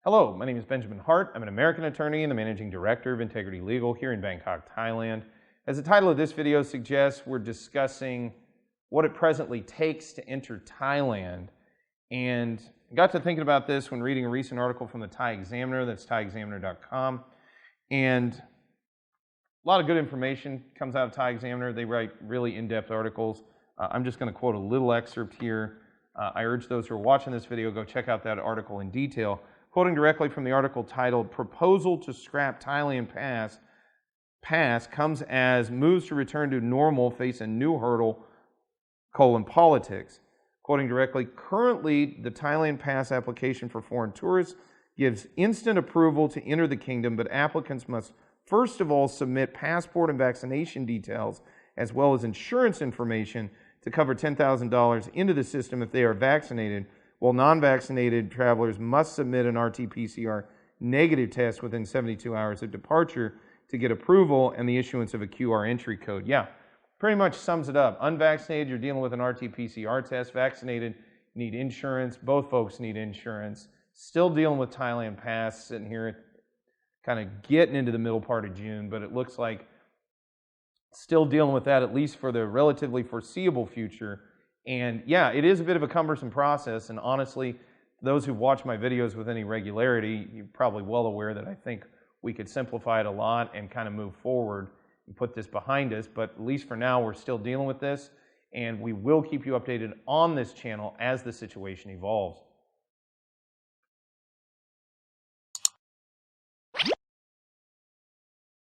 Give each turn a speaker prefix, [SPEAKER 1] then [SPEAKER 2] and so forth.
[SPEAKER 1] Hello, my name is Benjamin Hart. I'm an American attorney and the Managing Director of Integrity Legal here in Bangkok, Thailand. As the title of this video suggests, we're discussing what it presently takes to enter Thailand. And I got to thinking about this when reading a recent article from the Thai Examiner, that's thaiexaminer.com. And a lot of good information comes out of Thai Examiner. They write really in-depth articles. I'm just going to quote a little excerpt here. I urge those who are watching this video, go check out that article in detail. Quoting directly from the article titled, "Proposal to Scrap Thailand Pass Comes as Moves to Return to Normal Face a New Hurdle, Politics." Quoting directly, "Currently, the Thailand Pass application for foreign tourists gives instant approval to enter the kingdom, but applicants must first of all submit passport and vaccination details, as well as insurance information to cover $10,000 into the system if they are vaccinated, while non-vaccinated travelers must submit an RT-PCR negative test within 72 hours of departure to get approval and the issuance of a QR entry code." Yeah, pretty much sums it up. Unvaccinated, you're dealing with an RT-PCR test. Vaccinated, you need insurance. Both folks need insurance. Still dealing with Thailand Pass, sitting here kind of getting into the middle part of June, but it looks like still dealing with that at least for the relatively foreseeable future. And yeah, it is a bit of a cumbersome process, and honestly, those who watch my videos with any regularity, you're probably well aware that I think we could simplify it a lot and kind of move forward and put this behind us, but at least for now, we're still dealing with this, and we will keep you updated on this channel as the situation evolves.